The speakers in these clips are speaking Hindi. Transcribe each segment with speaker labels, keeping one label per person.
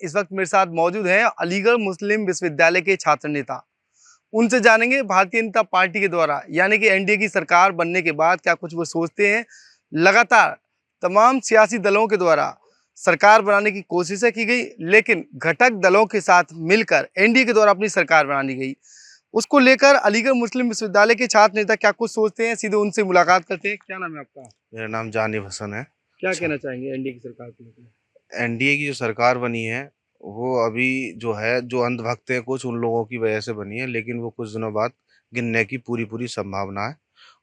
Speaker 1: इस वक्त मेरे साथ मौजूद हैं अलीगढ़ मुस्लिम विश्वविद्यालय के छात्र नेता। उनसे जानेंगे भारतीय जनता पार्टी के द्वारा यानी कि एनडीए की सरकार बनने के बाद क्या कुछ वो सोचते हैं। लगातार तमाम सियासी दलों के द्वारा सरकार बनाने की कोशिशें की गई, लेकिन घटक दलों के साथ मिलकर एनडीए के द्वारा अपनी सरकार बनानी गई। उसको लेकर अलीगढ़ मुस्लिम विश्वविद्यालय के छात्र नेता क्या कुछ सोचते हैं, सीधे उनसे मुलाकात करते हैं। क्या नाम है आपका?
Speaker 2: मेरा नाम जानिब हसन है।
Speaker 1: क्या
Speaker 2: अच्छा,
Speaker 1: कहना चाहेंगे एनडीए की सरकार को लेकर?
Speaker 2: एनडीए की जो सरकार बनी है वो अभी जो है जो अंधभक्त हैं कुछ उन लोगों की वजह से बनी है, लेकिन वो कुछ दिनों बाद गिनने की पूरी पूरी संभावना है।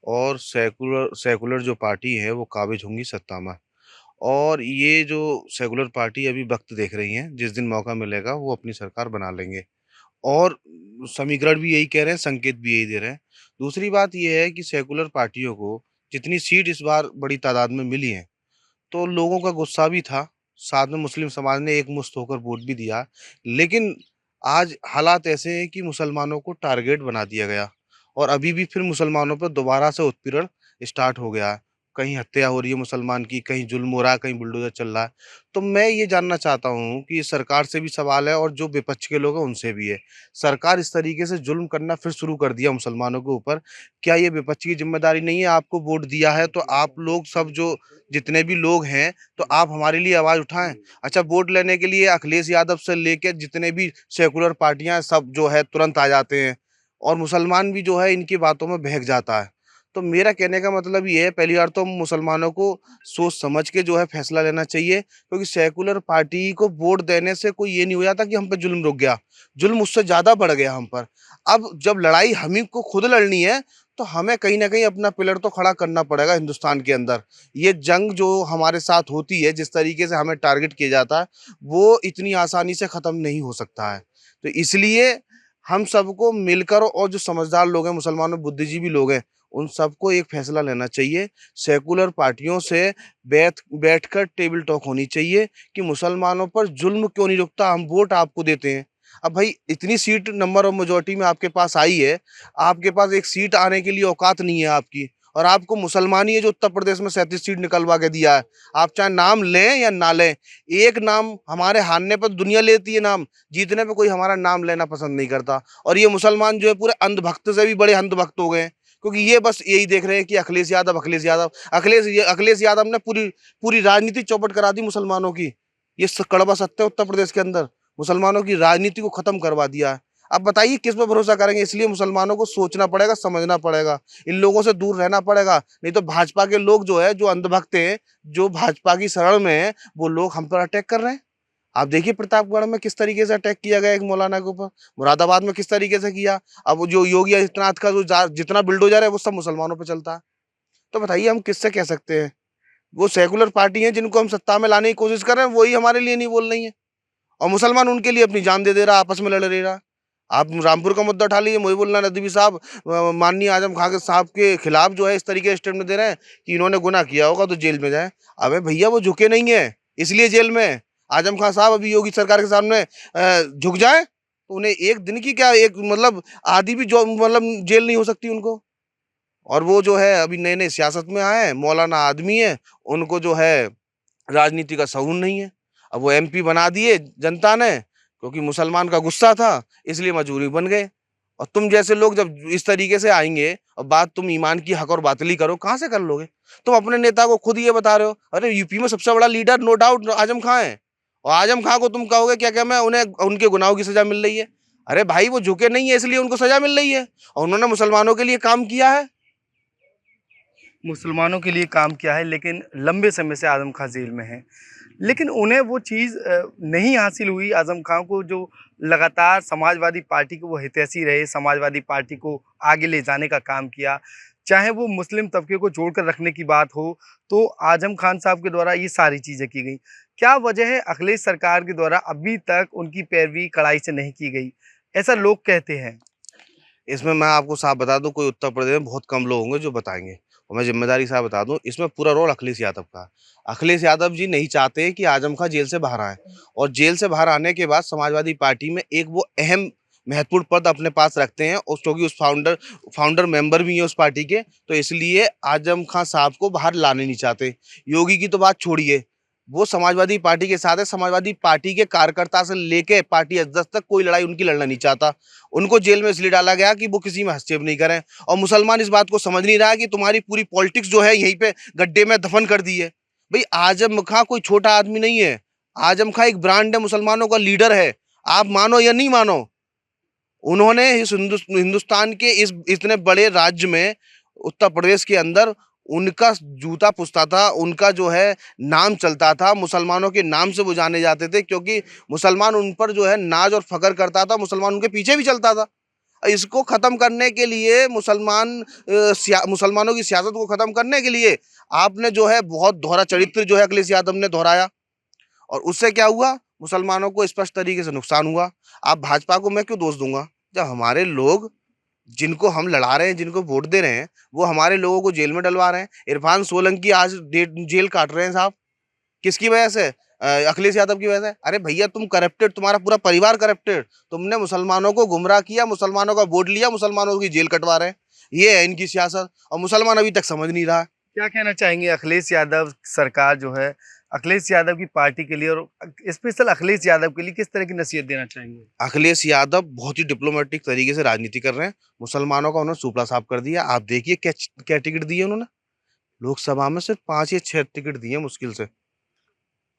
Speaker 2: और सेकुलर सेकुलर जो पार्टी है वो काबिज होंगी सत्ता में। और ये जो सेकुलर पार्टी अभी वक्त देख रही है, जिस दिन मौका मिलेगा वो अपनी सरकार बना लेंगे। और समीकरण भी यही कह रहे हैं, संकेत भी यही दे रहे हैं। दूसरी बात ये है कि सेकुलर पार्टियों को जितनी सीट इस बार बड़ी तादाद में मिली है, तो लोगों का गुस्सा भी था, साथ में मुस्लिम समाज ने एकमुश्त होकर वोट भी दिया। लेकिन आज हालात ऐसे हैं कि मुसलमानों को टारगेट बना दिया गया और अभी भी फिर मुसलमानों पर दोबारा से उत्पीड़न स्टार्ट हो गया है। कहीं हत्या हो रही है मुसलमान की, कहीं जुल्म हो रहा है, कहीं बुलडोज़र चल रहा है। तो मैं ये जानना चाहता हूँ कि सरकार से भी सवाल है और जो विपक्ष के लोग हैं उनसे भी है। सरकार इस तरीके से जुल्म करना फिर शुरू कर दिया मुसलमानों के ऊपर, क्या ये विपक्ष की ज़िम्मेदारी नहीं है? आपको वोट दिया है तो आप लोग सब जो जितने भी लोग हैं, तो आप हमारे लिए आवाज़ उठाएँ। अच्छा, वोट लेने के लिए अखिलेश यादव से लेके जितने भी सेकुलर पार्टियाँ हैं, सब जो है तुरंत आ जाते हैं और मुसलमान भी जो है इनकी बातों में बहक जाता है। तो मेरा कहने का मतलब ये है, पहली बार तो मुसलमानों को सोच समझ के जो है फैसला लेना चाहिए, क्योंकि सेकुलर पार्टी को वोट देने से कोई ये नहीं हो जाता कि हम पे जुल्म रुक गया। जुल्म उससे ज़्यादा बढ़ गया हम पर। अब जब लड़ाई हम ही को खुद लड़नी है, तो हमें कहीं न कहीं अपना पिलर तो खड़ा करना पड़ेगा हिंदुस्तान के अंदर। ये जंग जो हमारे साथ होती है, जिस तरीके से हमें टारगेट किया जाता है, वो इतनी आसानी से ख़त्म नहीं हो सकता है। तो इसलिए हम सबको मिलकर, और जो समझदार लोग हैं, मुसलमान और बुद्धिजीवी लोग हैं, उन सबको एक फैसला लेना चाहिए। सेकुलर पार्टियों से बैठकर टेबल टॉक होनी चाहिए कि मुसलमानों पर जुल्म क्यों नहीं रुकता, हम वोट आपको देते हैं। अब भाई इतनी सीट नंबर और मेजॉरिटी में आपके पास आई है, आपके पास एक सीट आने के लिए औकात नहीं है आपकी, और आपको मुसलमान ही है जो उत्तर प्रदेश में 37 सीट निकलवा के दिया है। आप चाहे नाम लें या ना लें, एक नाम हमारे हारने पर दुनिया लेती है नाम, जीतने पे कोई हमारा नाम लेना पसंद नहीं करता। और ये मुसलमान जो है पूरे अंधभक्त से भी बड़े अंधभक्त हो गए हैं, क्योंकि ये बस यही देख रहे हैं कि अखिलेश यादव, अखिलेश यादव, अखिलेश यादव ने पूरी पूरी राजनीति चौपट करा दी मुसलमानों की। ये कड़वा सत्य है उत्तर प्रदेश के अंदर, मुसलमानों की राजनीति को खत्म करवा दिया है। अब बताइए किस पे भरोसा करेंगे? इसलिए मुसलमानों को सोचना पड़ेगा, समझना पड़ेगा, इन लोगों से दूर रहना पड़ेगा। नहीं तो भाजपा के लोग जो है, जो अंधभक्त हैं, जो भाजपा की शरण में है, वो लोग हम पर अटैक कर रहे हैं। आप देखिए प्रतापगढ़ में किस तरीके से अटैक किया गया एक मौलाना के ऊपर, मुरादाबाद में किस तरीके से किया। अब वो जो योगी आदित्यनाथ का जो जितना बिल्डोजर है वो सब मुसलमानों पे चलता है। तो बताइए हम किससे कह सकते हैं? वो सेकुलर पार्टी है जिनको हम सत्ता में लाने की कोशिश कर रहे हैं, वही हमारे लिए नहीं बोल रही है, और मुसलमान उनके लिए अपनी जान दे दे रहा, आपस में लड़ ले रहा। आप रामपुर का मुद्दा उठा लीजिए, मोहिबुल्लाह नदवी साहब माननीय आजम खान के साहब के खिलाफ जो है इस तरीके से स्टेटमेंट दे रहे हैं कि इन्होंने गुनाह किया होगा तो जेल में जाए। अबे भैया वो झुके नहीं है, इसलिए जेल में है। आजम खान साहब अभी योगी सरकार के सामने झुक जाए तो उन्हें एक दिन की क्या, एक मतलब आधी भी जो मतलब जेल नहीं हो सकती उनको। और वो जो है अभी नए नए सियासत में आए हैं, मौलाना आदमी है, उनको जो है राजनीति का शऊर नहीं है। अब वो एमपी बना दिए जनता ने, क्योंकि मुसलमान का गुस्सा था, इसलिए मजबूरी बन गए। और तुम जैसे लोग जब इस तरीके से आएंगे और बात तुम ईमान की हक और बातली करो, कहाँ से कर लोगे? तुम अपने नेता को खुद ये बता रहे हो, अरे यूपी में सबसे बड़ा लीडर नो डाउट आजम खां है, और आजम खां को तुम कहोगे क्या क्या मैं उन्हें उनके गुनाहों की सजा मिल रही है? अरे भाई वो झुके नहीं है इसलिए उनको सजा मिल रही है, और उन्होंने मुसलमानों के लिए काम किया है।
Speaker 1: मुसलमानों के लिए काम किया है, लेकिन लंबे समय से आजम खां जेल में है। लेकिन उन्हें वो चीज़ नहीं हासिल हुई। आजम खां को जो लगातार समाजवादी पार्टी को वो हितैषी रहे, समाजवादी पार्टी को आगे ले जाने का काम किया, चाहे वो मुस्लिम तबके को जोड़कर रखने की बात हो, तो आजम खान साहब के द्वारा ये सारी चीज़ें की गई। क्या वजह है अखिलेश सरकार के द्वारा अभी तक उनकी पैरवी कड़ाई से नहीं की गई? ऐसा लोग कहते हैं।
Speaker 2: इसमें मैं आपको साफ बता दूं, कोई उत्तर प्रदेश में बहुत कम लोग होंगे जो बताएंगे, और मैं जिम्मेदारी के साथ बता दूं, इसमें पूरा रोल अखिलेश यादव का। अखिलेश यादव जी नहीं चाहते कि आजम खां जेल से बाहर आए, और जेल से बाहर आने के बाद समाजवादी पार्टी में एक वो अहम महत्वपूर्ण पद अपने पास रखते हैं, और क्योंकि उस फाउंडर मेंबर भी हैं उस पार्टी के, तो इसलिए आजम खां साहब को बाहर लाने नहीं चाहते। योगी की तो बात छोड़िए, वो समाजवादी पार्टी के साथ है। समाजवादी पार्टी के कार्यकर्ता से लेके पार्टी अध्यक्ष तक कोई लड़ाई उनकी लड़ना नहीं चाहता। उनको जेल में इसलिए डाला गया कि वो किसी में हस्तक्षेप नहीं करें। और मुसलमान इस बात को समझ नहीं रहा है कि तुम्हारी पूरी पॉलिटिक्स जो है यहीं पे गड्ढे में दफन कर दी है। भाई आजम खां कोई छोटा आदमी नहीं है। आजम खां एक ब्रांड है, मुसलमानों का लीडर है। आप मानो या नहीं मानो, उन्होंने इस हिंदुस्तान के इस इतने बड़े राज्य में, उत्तर प्रदेश के अंदर, उनका जूता पुछता था, उनका जो है नाम चलता था, मुसलमानों के नाम से वो जाने जाते थे, क्योंकि मुसलमान उन पर जो है नाज और फख्र करता था, मुसलमान उनके पीछे भी चलता था। इसको खत्म करने के लिए, मुसलमानों की सियासत को खत्म करने के लिए आपने जो है बहुत दोहरा चरित्र जो है अखिलेश यादव ने दोहराया, और उससे क्या हुआ, मुसलमानों को स्पष्ट तरीके से नुकसान हुआ। आप भाजपा को मैं क्यों दोष दूंगा, जब हमारे लोग, जिनको हम लड़ा रहे हैं, जिनको वोट दे रहे हैं, वो हमारे लोगों को जेल में डलवा रहे हैं। इरफान सोलंकी आज जेल काट रहे हैं साहब, किसकी वजह से? अखिलेश यादव की वजह से। अरे भैया तुम करप्टेड, तुम्हारा पूरा परिवार करप्टेड, तुमने मुसलमानों को गुमराह किया, मुसलमानों का वोट लिया, मुसलमानों की जेल कटवा रहे हैं। ये है इनकी सियासत, और मुसलमान अभी तक समझ नहीं रहा है।
Speaker 1: क्या कहना चाहेंगे अखिलेश यादव सरकार जो है, अखिलेश यादव की पार्टी के लिए और स्पेशल अखिलेश यादव के लिए किस तरह की नसीहत देना चाहेंगे?
Speaker 2: अखिलेश यादव बहुत ही डिप्लोमेटिक तरीके से राजनीति कर रहे हैं। मुसलमानों का उन्होंने सुपड़ा साफ कर दिया। आप देखिए क्या क्या टिकट दिए उन्होंने। लोकसभा में सिर्फ 5 या 6 टिकट दिए मुश्किल से।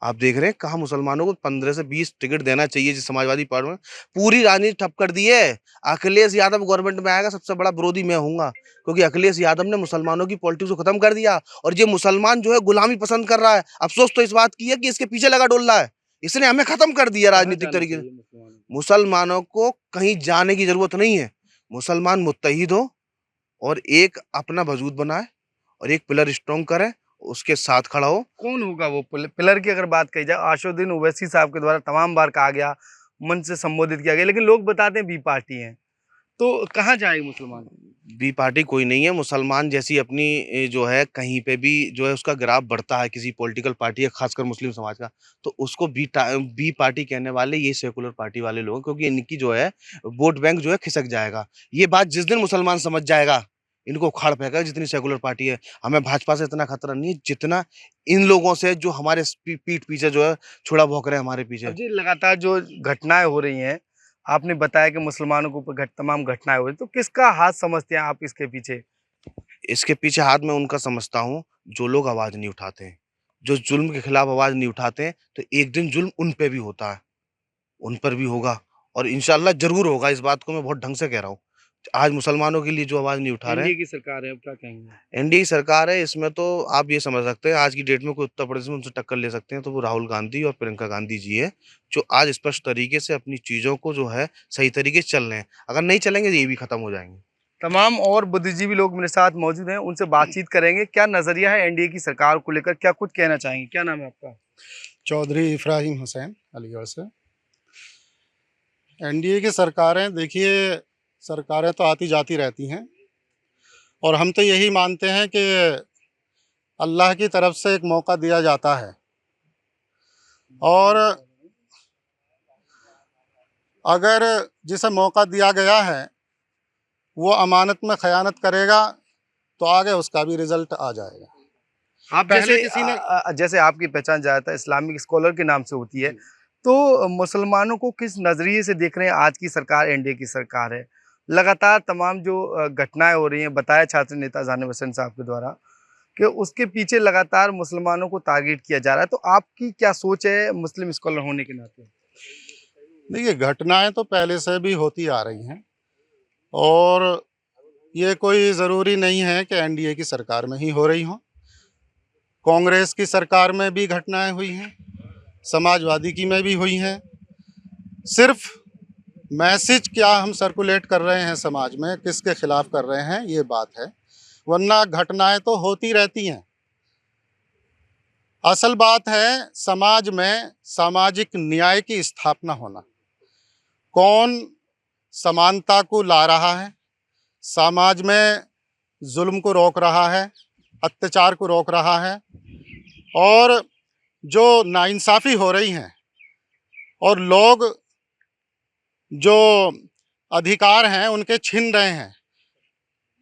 Speaker 2: आप देख रहे हैं कहाँ मुसलमानों को 15 से 20 टिकट देना चाहिए, जिस समाजवादी पार्टी में पूरी राजनीति ठप कर दी है। अखिलेश यादव गवर्नमेंट में आएगा, सबसे बड़ा विरोधी मैं हूंगा, क्योंकि अखिलेश यादव ने मुसलमानों की पॉलिटिक्स को खत्म कर दिया। और ये मुसलमान जो है गुलामी पसंद कर रहा है। अफसोस तो इस बात की है कि इसके पीछे लगा डोल रहा है। इसने हमें खत्म कर दिया
Speaker 1: कहाँ
Speaker 2: राजनीतिक
Speaker 1: जाना
Speaker 2: तरीके से।
Speaker 1: चाहिए मुसलमानों को?
Speaker 2: मुसलमानों को कहीं जाने की जरूरत नहीं है। मुसलमान मुत्तहिद हो और एक अपना वजूद बनाए और एक पिलर स्ट्रॉन्ग करे, उसके साथ खड़ा हो।
Speaker 1: कौन होगा वो पिलर की अगर बात कही जाए? आशुद्दीन ओवैसी साहब के द्वारा तमाम बार कहा गया, मन से संबोधित किया गया, लेकिन लोग बताते हैं बी पार्टी है, तो कहाँ जाएंगे मुसलमान?
Speaker 2: बी पार्टी कोई नहीं है। मुसलमान जैसी अपनी जो है कहीं पे भी जो है उसका ग्राफ बढ़ता है किसी पॉलिटिकल पार्टी या खासकर मुस्लिम समाज का, तो उसको बी पार्टी कहने वाले ये सेकुलर पार्टी वाले लोग हैं, क्योंकि इनकी जो है वोट बैंक जो है खिसक जाएगा। ये बात जिस दिन मुसलमान समझ जाएगा, इनको उखाड़ फेंका जितनी सेकुलर पार्टी है। हमें भाजपा से इतना खतरा नहीं है जितना इन लोगों से, जो हमारे पीठ पीछे जो है छुड़ा भौंक रहे हैं हमारे पीछे।
Speaker 1: अब जी लगातार जो घटनाएं हो रही हैं, आपने बताया कि मुसलमानों के ऊपर तमाम घटनाएं हो रही, तो किसका हाथ समझते हैं आप इसके पीछे?
Speaker 2: इसके पीछे हाथ मैं उनका समझता हूँ, जो लोग आवाज नहीं उठाते हैं, जो जुल्म के खिलाफ आवाज नहीं उठाते हैं, तो एक दिन जुल्म उन पे भी होता है, उन पर भी होगा, और इंशाल्लाह जरूर होगा। इस बात को मैं बहुत ढंग से कह रहा हूँ। आज मुसलमानों के लिए जो आवाज नहीं उठा रहे
Speaker 1: एनडीए
Speaker 2: हैं,
Speaker 1: की सरकार है, अब क्या कहेंगे?
Speaker 2: एनडीए की सरकार है, इसमें तो आप ये समझ सकते हैं आज की डेट में कोई उत्तर प्रदेश में उनसे टक्कर ले सकते हैं तो वो राहुल गांधी और प्रियंका गांधी जी है, जो आज स्पष्ट तरीके से अपनी चीजों को जो है सही तरीके से चल रहे हैं। अगर नहीं चलेंगे तो ये भी खत्म हो जाएंगे।
Speaker 1: तमाम और बुद्धिजीवी लोग मेरे साथ मौजूद हैं, उनसे बातचीत करेंगे। क्या नजरिया है एनडीए की सरकार को लेकर, क्या कुछ कहना चाहेंगे? क्या नाम है आपका?
Speaker 3: चौधरी इफ्राहिम हुसैन, अलीगढ़ से। एनडीए की सरकारें, देखिए, सरकारें तो आती जाती रहती हैं, और हम तो यही मानते हैं कि अल्लाह की तरफ से एक मौका दिया जाता है, और अगर जिसे मौका दिया गया है वो अमानत में खयानत करेगा तो आगे उसका भी रिजल्ट आ जाएगा।
Speaker 1: आप
Speaker 3: पहले
Speaker 1: जैसे
Speaker 3: किसी ने
Speaker 1: जैसे आपकी पहचान ज़्यादातर इस्लामिक स्कॉलर के नाम से होती है, तो मुसलमानों को किस नज़रिए से देख रहे हैं? आज की सरकार एनडीए की सरकार है, लगातार तमाम जो घटनाएं हो रही हैं, बताया छात्र नेता जानिब हसन साहब के द्वारा कि उसके पीछे लगातार मुसलमानों को टारगेट किया जा रहा है, तो आपकी क्या सोच है मुस्लिम स्कॉलर होने के नाते?
Speaker 3: देखिए, घटनाएं तो पहले से भी होती आ रही हैं, और ये कोई ज़रूरी नहीं है कि एनडीए की सरकार में ही हो रही हों। कांग्रेस की सरकार में भी घटनाएं हुई हैं, समाजवादी की में भी हुई हैं। सिर्फ मैसेज क्या हम सर्कुलेट कर रहे हैं समाज में, किसके खिलाफ कर रहे हैं, ये बात है, वरना घटनाएं तो होती रहती हैं। असल बात है समाज में सामाजिक न्याय की स्थापना होना। कौन समानता को ला रहा है, समाज में जुल्म को रोक रहा है, अत्याचार को रोक रहा है, और जो नाइंसाफ़ी हो रही हैं और लोग जो अधिकार हैं उनके छीन रहे हैं,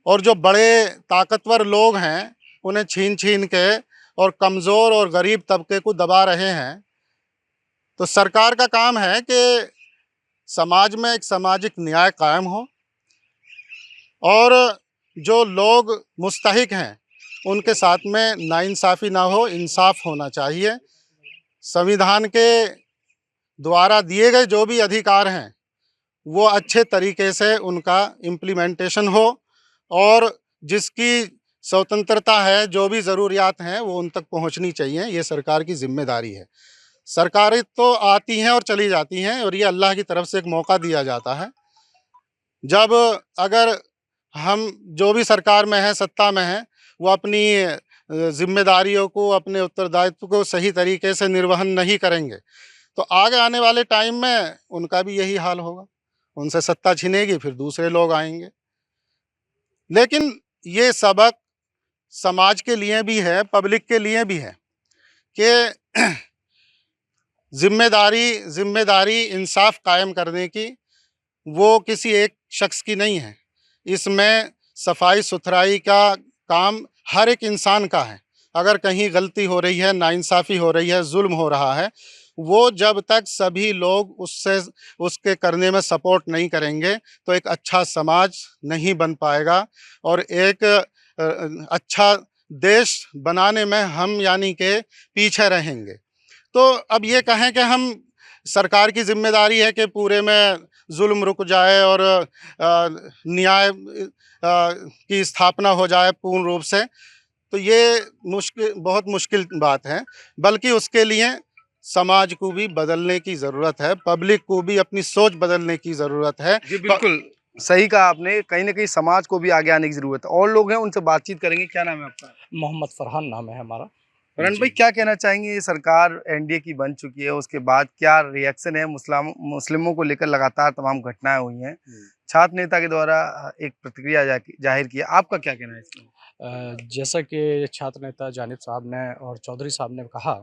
Speaker 3: और जो बड़े ताकतवर लोग हैं उन्हें छीन छीन के और कमज़ोर और गरीब तबके को दबा रहे हैं। तो सरकार का काम है कि समाज में एक सामाजिक न्याय कायम हो और जो लोग मुस्तहिक हैं उनके साथ में नाइंसाफ़ी ना हो, इंसाफ होना चाहिए। संविधान के द्वारा दिए गए जो भी अधिकार हैं वो अच्छे तरीके से उनका इम्प्लीमेंटेशन हो और जिसकी स्वतंत्रता है, जो भी ज़रूरियात हैं वो उन तक पहुंचनी चाहिए। ये सरकार की जिम्मेदारी है। सरकारें तो आती हैं और चली जाती हैं और ये अल्लाह की तरफ से एक मौका दिया जाता है। जब अगर हम जो भी सरकार में हैं, सत्ता में हैं, वो अपनी जिम्मेदारियों को, अपने उत्तरदायित्व को सही तरीके से निर्वहन नहीं करेंगे तो आगे आने वाले टाइम में उनका भी यही हाल होगा। उनसे सत्ता छिनेगी, फिर दूसरे लोग आएंगे। लेकिन ये सबक समाज के लिए भी है, पब्लिक के लिए भी है कि जिम्मेदारी इंसाफ कायम करने की वो किसी एक शख्स की नहीं है। इसमें सफाई सुथराई का काम हर एक इंसान का है। अगर कहीं गलती हो रही है, नाइंसाफ़ी हो रही है, जुल्म हो रहा है, वो जब तक सभी लोग उसके करने में सपोर्ट नहीं करेंगे तो एक अच्छा समाज नहीं बन पाएगा और एक अच्छा देश बनाने में हम यानी के पीछे रहेंगे। तो अब ये कहें कि हम सरकार की जिम्मेदारी है कि पूरे में जुल्म रुक जाए और न्याय की स्थापना हो जाए पूर्ण रूप से, तो ये बहुत मुश्किल बात है। बल्कि उसके लिए समाज को भी बदलने की ज़रूरत है, पब्लिक को भी अपनी सोच बदलने की ज़रूरत है।
Speaker 1: जी बिल्कुल सही कहा आपने। कहीं ना कहीं समाज को भी आगे आने की जरूरत है। और लोग हैं, उनसे बातचीत करेंगे। क्या नाम है आपका?
Speaker 4: मोहम्मद फरहान नाम है हमारा।
Speaker 1: फरहान भाई, क्या कहना चाहेंगे? ये सरकार एनडीए की बन चुकी है, उसके बाद क्या रिएक्शन है? मुस्लिमों को लेकर लगातार तमाम घटनाएं हुई हैं, छात्र नेता के द्वारा एक प्रतिक्रिया जाहिर की है, आपका क्या कहना है इसमें?
Speaker 4: जैसा कि छात्र नेता जानिब साहब ने और चौधरी साहब ने कहा,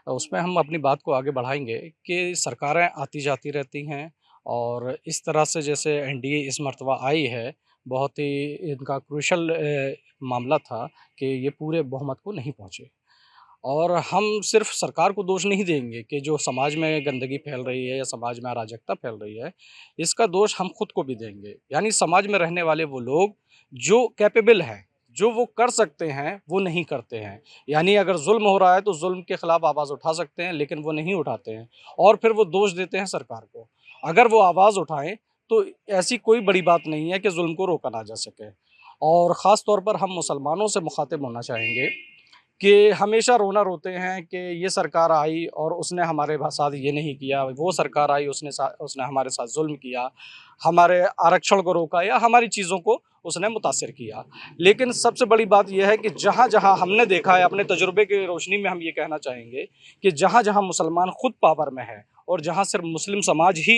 Speaker 4: उसमें हम अपनी बात को आगे बढ़ाएंगे कि सरकारें आती जाती रहती हैं और इस तरह से जैसे एनडीए इस मर्तबा आई है, बहुत ही इनका क्रूशल मामला था कि ये पूरे बहुमत को नहीं पहुँचे। और हम सिर्फ सरकार को दोष नहीं देंगे कि जो समाज में गंदगी फैल रही है या समाज में अराजकता फैल रही है, इसका दोष हम खुद को भी देंगे। यानी समाज में रहने वाले वो लोग जो कैपेबल हैं, जो वो कर सकते हैं, वो नहीं करते हैं। यानी अगर जुल्म हो रहा है तो जुल्म के खिलाफ आवाज़ उठा सकते हैं, लेकिन वो नहीं उठाते हैं और फिर वो दोष देते हैं सरकार को। अगर वो आवाज़ उठाएं तो ऐसी कोई बड़ी बात नहीं है कि जुल्म को रोका ना जा सके। और ख़ास तौर पर हम मुसलमानों से मुखातिब होना चाहेंगे कि हमेशा रोना रोते हैं कि ये सरकार आई और उसने हमारे साथ ये नहीं किया, वो सरकार आई उसने हमारे साथ जुल्म किया, हमारे आरक्षण को रोका या हमारी चीज़ों को उसने मुतासिर किया। लेकिन सबसे बड़ी बात यह है कि जहाँ-जहाँ हमने देखा है, अपने तजुर्बे की रोशनी में हम ये कहना चाहेंगे कि जहाँ-जहाँ मुसलमान खुद पावर में है और जहाँ सिर्फ मुस्लिम समाज ही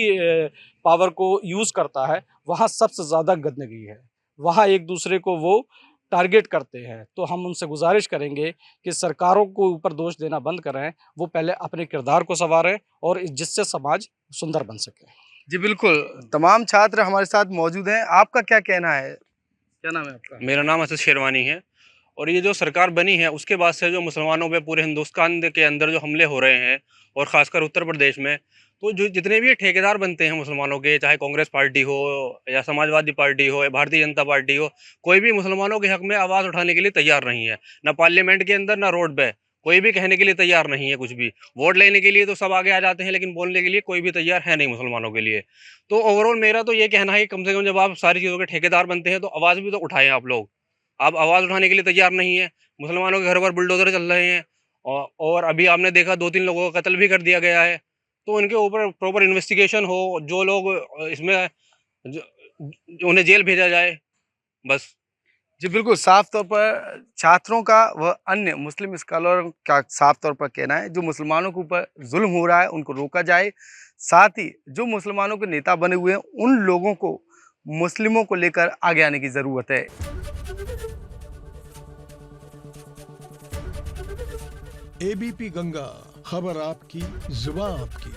Speaker 4: पावर को यूज़ करता है, वहाँ सबसे ज़्यादा गंदगी है। वहाँ एक दूसरे को वो टारगेट करते हैं। तो हम उनसे गुजारिश करेंगे कि सरकारों को ऊपर दोष देना बंद करें, वो पहले अपने किरदार को संवारें और जिससे समाज सुंदर बन सके।
Speaker 1: जी बिल्कुल, तमाम छात्र हमारे साथ मौजूद हैं। आपका क्या कहना है? क्या नाम है आपका?
Speaker 5: मेरा नाम असद शेरवानी है। और ये जो सरकार बनी है उसके बाद से जो मुसलमानों पे पूरे हिंदुस्तान के अंदर जो हमले हो रहे हैं और ख़ासकर उत्तर प्रदेश में, तो जो जितने भी ठेकेदार बनते हैं मुसलमानों के, चाहे कांग्रेस पार्टी हो या समाजवादी पार्टी हो या भारतीय जनता पार्टी हो, कोई भी मुसलमानों के हक़ में आवाज़ उठाने के लिए तैयार नहीं है। ना पार्लियामेंट के अंदर, ना रोड पे कोई भी कहने के लिए तैयार नहीं है कुछ भी। वोट लेने के लिए तो सब आगे आ जाते हैं, लेकिन बोलने के लिए कोई भी तैयार है नहीं मुसलमानों के लिए। तो ओवरऑल मेरा तो ये कहना है कि कम से कम जब आप सारी चीज़ों के ठेकेदार बनते हैं तो आवाज़ भी तो उठाएँ आप लोग। आप आवाज़ उठाने के लिए तैयार नहीं है। मुसलमानों के घर पर बुलडोज़र चल रहे हैं और अभी आपने देखा 2-3 लोगों का कत्ल भी कर दिया गया है। तो इनके ऊपर प्रॉपर इन्वेस्टिगेशन हो, जो लोग इसमें उन्हें जेल भेजा जाए, बस।
Speaker 1: जी बिल्कुल, साफ तौर पर छात्रों का व अन्य मुस्लिम स्कॉलर का साफ तौर पर कहना है, जो मुसलमानों के ऊपर जुल्म हो रहा है उनको रोका जाए। साथ ही जो मुसलमानों के नेता बने हुए हैं उन लोगों को मुस्लिमों को लेकर आगे आने की ज़रूरत है।
Speaker 6: एबीपी गंगा, खबर आपकी, जुबान आपकी।